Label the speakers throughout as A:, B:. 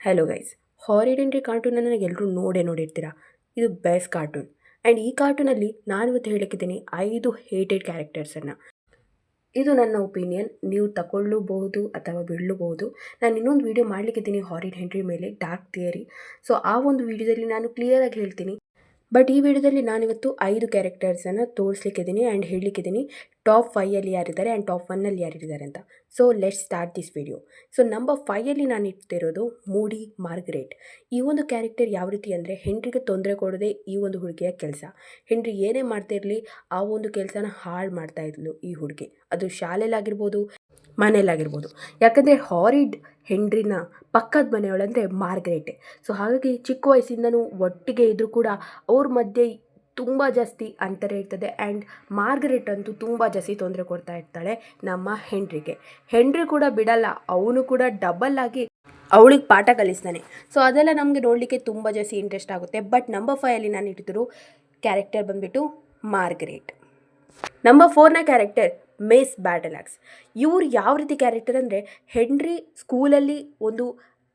A: Hello guys, ಹಾರಿಡ್ entry ಕಾರ್ಟೂನನ್ನು ಎಲ್ಲರೂ ನೋಡಿರ್ತೀರ. ಇದು ಬೆಸ್ಟ್ ಕಾರ್ಟೂನ್. ಆ್ಯಂಡ್ ಈ ಕಾರ್ಟೂನಲ್ಲಿ ನಾನಿವತ್ತು ಹೇಳಕ್ಕಿದ್ದೀನಿ 5 ಹೇಟೆಡ್ ಕ್ಯಾರೆಕ್ಟರ್ಸನ್ನು. ಇದು ನನ್ನ ಒಪಿನಿಯನ್, ನೀವು ತಗೊಳ್ಳಬಹುದು ಅಥವಾ ಬಿಡಲೂಬಹುದು. ನಾನು ಇನ್ನೊಂದು ವೀಡಿಯೋ ಮಾಡಲಿಕ್ಕಿದ್ದೀನಿ ಹಾರಿಡ್ ಎಂಟ್ರಿ ಮೇಲೆ, ಡಾರ್ಕ್ ಥಿಯರಿ. ಸೊ ಆ ಒಂದು ವೀಡಿಯೋದಲ್ಲಿ ನಾನು ಕ್ಲಿಯರಾಗಿ ಹೇಳ್ತೀನಿ. ಬಟ್ ಈ ವಿಡಿಯೋದಲ್ಲಿ ನಾನಿವತ್ತು 5 ಕ್ಯಾರೆಕ್ಟರ್ಸನ್ನು ತೋರಿಸ್ಲಿಕ್ಕಿದ್ದೀನಿ ಆ್ಯಂಡ್ ಹೇಳಲಿಕ್ಕಿದ್ದೀನಿ ಟಾಪ್ 5ಅಲ್ಲಿ ಯಾರಿದ್ದಾರೆ ಆ್ಯಂಡ್ ಟಾಪ್ 1ಅಲ್ಲಿ ಯಾರಿದ್ದಾರೆ ಅಂತ. So let's start this video. So number 5ಅಲ್ಲಿ ನಾನು ಇಡ್ತಿರೋದು ಮೂಡಿ ಮಾರ್ಗರೇಟ್. ಈ ಒಂದು ಕ್ಯಾರೆಕ್ಟರ್ ಯಾವ ರೀತಿ ಅಂದರೆ, ಹೆನ್ರಿಗೆ ತೊಂದರೆ ಕೊಡೋದೇ ಈ ಒಂದು ಹುಡುಗಿಯ ಕೆಲಸ. ಹೆನ್ರಿ ಏನೇ ಮಾಡ್ತಾ ಇರಲಿ ಆ ಒಂದು ಕೆಲಸನ ಹಾಳು ಮಾಡ್ತಾ ಇದ್ಲು ಈ ಹುಡುಗಿ. ಅದು ಶಾಲೆಯಲ್ಲಾಗಿರ್ಬೋದು, ಮನೆಯಲ್ಲಾಗಿರ್ಬೋದು. ಯಾಕಂದರೆ ಹಾರಿಡ್ ಹೆನ್ರಿನ ಪಕ್ಕದ ಮನೆಯವಳಂದರೆ ಮಾರ್ಗರೇಟೆ. ಸೊ ಹಾಗಾಗಿ ಚಿಕ್ಕ ವಯಸ್ಸಿಂದನೂ ಒಟ್ಟಿಗೆ ಇದ್ದರೂ ಕೂಡ ಅವ್ರ ಮಧ್ಯೆ ತುಂಬ ಜಾಸ್ತಿ ಅಂತರ ಇರ್ತದೆ. ಆ್ಯಂಡ್ ಮಾರ್ಗರೇಟ್ ಅಂತೂ ತುಂಬ ಜಾಸ್ತಿ ತೊಂದರೆ ಕೊಡ್ತಾ ಇರ್ತಾಳೆ ನಮ್ಮ ಹೆನ್ರಿಗೆ. ಹೆನ್ರಿ ಕೂಡ ಬಿಡಲ್ಲ, ಅವನು ಕೂಡ ಡಬಲ್ ಆಗಿ ಅವಳಿಗೆ ಪಾಠ ಕಲಿಸ್ತಾನೆ. ಸೊ ಅದೆಲ್ಲ ನಮಗೆ ನೋಡಲಿಕ್ಕೆ ತುಂಬ ಜಾಸ್ತಿ ಇಂಟ್ರೆಸ್ಟ್ ಆಗುತ್ತೆ. ಬಟ್ ನಂಬರ್ 5ಅಲ್ಲಿ ನಾನು ಇಟ್ಟಿದ್ರು ಕ್ಯಾರೆಕ್ಟರ್ ಬಂದುಬಿಟ್ಟು ಮಾರ್ಗರೇಟ್. ನಂಬರ್ 4ನ ಕ್ಯಾರೆಕ್ಟರ್ ಮಿಸ್ ಬ್ಯಾಟಲಾಕ್ಸ್. ಇವ್ರು ಯಾವ ರೀತಿ ಕ್ಯಾರೆಕ್ಟರ್ ಅಂದರೆ, ಹೆನ್ರಿ ಸ್ಕೂಲಲ್ಲಿ ಒಂದು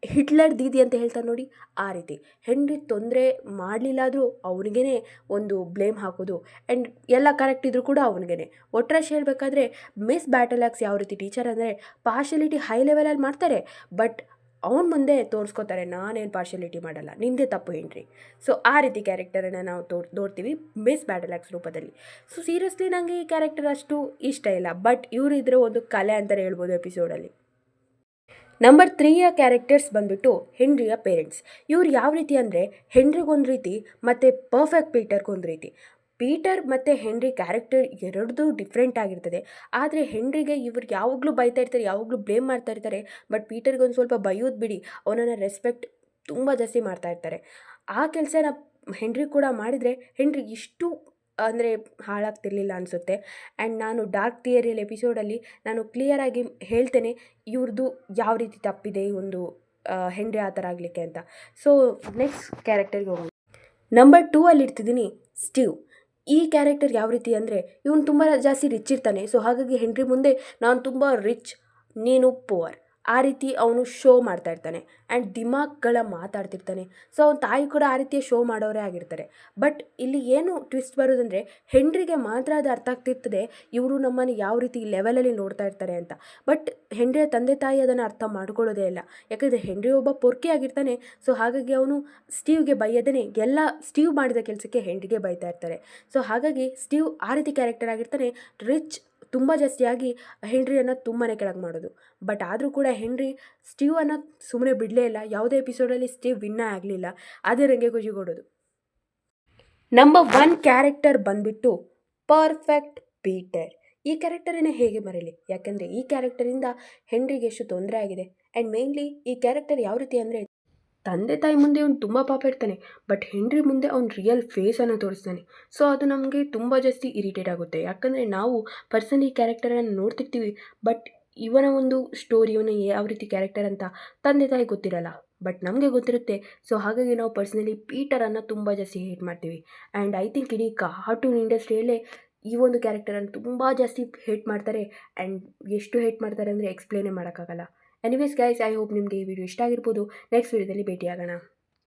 A: ಹಿಟ್ಲರ್ ದೀದಿ ಅಂತ ಹೇಳ್ತಾರೆ ನೋಡಿ, ಆ ರೀತಿ. ಹೆನ್ರಿ ತೊಂದರೆ ಮಾಡಲಿಲ್ಲಾದರೂ ಅವನಿಗೇ ಒಂದು ಬ್ಲೇಮ್ ಹಾಕೋದು ಆ್ಯಂಡ್ ಎಲ್ಲ ಕರೆಕ್ಟ್ ಇದ್ದರೂ ಕೂಡ ಅವನಿಗೇ. ಒಟ್ರಾಶಿ ಹೇಳಬೇಕಾದ್ರೆ ಮಿಸ್ ಬ್ಯಾಟಲಾಕ್ಸ್ ಯಾವ ರೀತಿ ಟೀಚರ್ ಅಂದರೆ, ಪಾರ್ಶಲಿಟಿ ಹೈ ಲೆವೆಲಲ್ಲಿ ಮಾಡ್ತಾರೆ, ಬಟ್ ಅವನ ಮುಂದೆ ತೋರಿಸ್ಕೋತಾರೆ ನಾನೇನು ಪಾರ್ಶಲಿಟಿ ಮಾಡಲ್ಲ, ನಿಂದೇ ತಪ್ಪು ಹೆನ್ರಿ. ಸೊ ಆ ರೀತಿ ಕ್ಯಾರೆಕ್ಟರನ್ನು ನಾವು ನೋಡ್ತೀವಿ ಮಿಸ್ ಬ್ಯಾಟಲಾಕ್ಸ್ ರೂಪದಲ್ಲಿ. ಸೊ ಸೀರಿಯಸ್ಲಿ ನನಗೆ ಈ ಕ್ಯಾರೆಕ್ಟರ್ ಅಷ್ಟು ಇಷ್ಟ ಇಲ್ಲ, ಬಟ್ ಇವರಿದ್ರೆ ಒಂದು ಕಲೆ ಅಂತಲೇ ಹೇಳ್ಬೋದು ಎಪಿಸೋಡಲ್ಲಿ. ನಂಬರ್ 3ಯ ಕ್ಯಾರೆಕ್ಟರ್ಸ್ ಬಂದುಬಿಟ್ಟು ಹೆನ್ರಿಯ ಪೇರೆಂಟ್ಸ್. ಇವ್ರು ಯಾವ ರೀತಿ ಅಂದರೆ, ಹೆನ್ರಿಗೊಂದು ರೀತಿ ಮತ್ತು ಪರ್ಫೆಕ್ಟ್ ಪೀಟರ್ಗೊಂದು ರೀತಿ. ಪೀಟರ್ ಮತ್ತು ಹೆನ್ರಿ ಕ್ಯಾರೆಕ್ಟರ್ ಎರಡೂ ಡಿಫ್ರೆಂಟ್ ಆಗಿರ್ತದೆ. ಆದರೆ ಹೆನ್ರಿಗೆ ಇವ್ರು ಯಾವಾಗಲೂ ಬೈತಾ ಇರ್ತಾರೆ, ಯಾವಾಗಲೂ ಬ್ಲೇಮ್ ಮಾಡ್ತಾ ಇರ್ತಾರೆ. ಬಟ್ ಪೀಟರ್ಗೆ ಒಂದು ಸ್ವಲ್ಪ ಬೈಯೋದು ಬಿಡಿ, ಅವನನ್ನು ರೆಸ್ಪೆಕ್ಟ್ ತುಂಬ ಜಾಸ್ತಿ ಮಾಡ್ತಾ ಇರ್ತಾರೆ. ಆ ಕೆಲಸನ ಹೆನ್ರಿ ಕೂಡ ಮಾಡಿದರೆ ಹೆನ್ರಿ ಇಷ್ಟು ಅಂದರೆ ಹಾಳಾಗ್ತಿರ್ಲಿಲ್ಲ ಅನಿಸುತ್ತೆ. ಆ್ಯಂಡ್ ನಾನು ಡಾರ್ಕ್ ಥಿಯರಿಯಲ್ ಎಪಿಸೋಡಲ್ಲಿ ನಾನು ಕ್ಲಿಯರಾಗಿ ಹೇಳ್ತೇನೆ ಇವ್ರದ್ದು ಯಾವ ರೀತಿ ತಪ್ಪಿದೆ ಈ ಒಂದು ಹೆನ್ರಿ ಆ ಥರ ಆಗಲಿಕ್ಕೆ ಅಂತ. ಸೊ ನೆಕ್ಸ್ಟ್ ಕ್ಯಾರೆಕ್ಟರ್ಗೆ ಹೋಗೋಣ. ನಂಬರ್ 2ಅಲ್ಲಿ ಇರ್ತಿದ್ದೀನಿ ಸ್ಟೀವ್. ಈ ಕ್ಯಾರೆಕ್ಟರ್ ಯಾವ ರೀತಿ ಅಂದರೆ, ಇವನು ತುಂಬ ಜಾಸ್ತಿ ರಿಚ್ ಇರ್ತಾನೆ. ಸೊ ಹಾಗಾಗಿ ಹೆನ್ರಿ ಮುಂದೆ ನಾನು ತುಂಬ ರಿಚ್, ನೀನು ಪುವರ್, ಆ ರೀತಿ ಅವನು ಶೋ ಮಾಡ್ತಾ ಇರ್ತಾನೆ. ಆ್ಯಂಡ್ ದಿಮಾಕ್ಗಳ ಮಾತಾಡ್ತಿರ್ತಾನೆ. ಸೊ ಅವನ ತಾಯಿ ಕೂಡ ಆ ರೀತಿಯ ಶೋ ಮಾಡೋರೇ ಆಗಿರ್ತಾರೆ. ಬಟ್ ಇಲ್ಲಿ ಏನು ಟ್ವಿಸ್ಟ್ ಬರೋದಂದರೆ, ಹೆನ್ರಿಗೆ ಮಾತ್ರ ಅದು ಅರ್ಥ ಆಗ್ತಿರ್ತದೆ ಇವರು ನಮ್ಮನ್ನು ಯಾವ ರೀತಿ ಲೆವೆಲಲ್ಲಿ ನೋಡ್ತಾ ಇರ್ತಾರೆ ಅಂತ. ಬಟ್ ಹೆನ್ರಿಯ ತಂದೆ ತಾಯಿ ಅದನ್ನು ಅರ್ಥ ಮಾಡ್ಕೊಳ್ಳೋದೇ ಇಲ್ಲ. ಯಾಕಂದರೆ ಹೆನ್ರಿ ಒಬ್ಬ ಪೊರ್ಕಿ ಆಗಿರ್ತಾನೆ. ಸೊ ಹಾಗಾಗಿ ಅವನು ಸ್ಟೀವ್ಗೆ ಬೈಯದೇ ಎಲ್ಲ ಸ್ಟೀವ್ ಮಾಡಿದ ಕೆಲಸಕ್ಕೆ ಹೆನ್ರಿಗೆ ಬೈತಾ ಇರ್ತಾರೆ. ಸೊ ಹಾಗಾಗಿ ಸ್ಟೀವ್ ಆ ರೀತಿ ಕ್ಯಾರೆಕ್ಟರ್ ಆಗಿರ್ತಾನೆ, ರಿಚ್ ತುಂಬ ಜಾಸ್ತಿಯಾಗಿ ಹೆನ್ರಿಯನ್ನು ತುಂಬಾ ಕೆಳಗೆ ಮಾಡೋದು. ಬಟ್ ಆದರೂ ಕೂಡ ಹೆನ್ರಿ ಸ್ಟೀವನ್ನು ಸುಮ್ಮನೆ ಬಿಡಲೇ ಇಲ್ಲ. ಯಾವುದೇ ಎಪಿಸೋಡಲ್ಲಿ ಸ್ಟೀವ್ ವಿನ್ನೇ ಆಗಲಿಲ್ಲ. ಅದೇ ನನಗೆ ಖುಷಿ ಕೊಡೋದು. ನಂಬರ್ 1 ಕ್ಯಾರೆಕ್ಟರ್ ಬಂದುಬಿಟ್ಟು ಪರ್ಫೆಕ್ಟ್ ಪೀಟರ್. ಈ ಕ್ಯಾರೆಕ್ಟರನ್ನೇ ಹೇಗೆ ಮರೀಲಿ, ಯಾಕೆಂದರೆ ಈ ಕ್ಯಾರೆಕ್ಟರಿಂದ ಹೆನ್ರಿಗೆ ಎಷ್ಟು ತೊಂದರೆ ಆಗಿದೆ. ಆ್ಯಂಡ್ ಮೇನ್ಲಿ ಈ ಕ್ಯಾರೆಕ್ಟರ್ ಯಾವ ರೀತಿ ಅಂದರೆ, ತಂದೆ ತಾಯಿ ಮುಂದೆ ಅವ್ನು ತುಂಬ ಪಾಪ ಇರ್ತಾನೆ, ಬಟ್ ಹೆನ್ರಿ ಮುಂದೆ ಅವ್ನು ರಿಯಲ್ ಫೇಸನ್ನು ತೋರಿಸ್ತಾನೆ. ಸೊ ಅದು ನಮಗೆ ತುಂಬ ಜಾಸ್ತಿ ಇರಿಟೇಟ್ ಆಗುತ್ತೆ. ಯಾಕಂದರೆ ನಾವು ಪರ್ಸನಲಿ ಈ ಕ್ಯಾರೆಕ್ಟರನ್ನು ನೋಡ್ತಿರ್ತೀವಿ, ಬಟ್ ಇವನ ಒಂದು ಸ್ಟೋರಿ, ಇವನ ಯಾವ ರೀತಿ ಕ್ಯಾರೆಕ್ಟರ್ ಅಂತ ತಂದೆ ತಾಯಿ ಗೊತ್ತಿರಲ್ಲ, ಬಟ್ ನಮಗೆ ಗೊತ್ತಿರುತ್ತೆ. ಸೊ ಹಾಗಾಗಿ ನಾವು ಪರ್ಸನಲಿ ಪೀಟರನ್ನು ತುಂಬ ಜಾಸ್ತಿ ಹೇಟ್ ಮಾಡ್ತೀವಿ. ಆ್ಯಂಡ್ ಐ ಥಿಂಕ್ ಇಡೀ ಕಾರ್ಟೂನ್ ಇಂಡಸ್ಟ್ರಿಯಲ್ಲೇ ಈ ಒಂದು ಕ್ಯಾರೆಕ್ಟರನ್ನು ತುಂಬ ಜಾಸ್ತಿ ಹೇಟ್ ಮಾಡ್ತಾರೆ. ಆ್ಯಂಡ್ ಎಷ್ಟು ಹೇಟ್ ಮಾಡ್ತಾರೆ ಅಂದರೆ ಎಕ್ಸ್ಪ್ಲೇನೇ ಮಾಡೋಕ್ಕಾಗಲ್ಲ. ಎನಿವೇಸ್ ಗೈಸ್, ಐ ಹೋಪ್ ನಿಮಗೆ ಈ ವಿಡಿಯೋ ಇಷ್ಟ ಆಗಿರ್ಬೋದು. ನೆಕ್ಸ್ಟ್ ವಿಡಿಯೋದಲ್ಲಿ ಭೇಟಿಯಾಗೋಣ.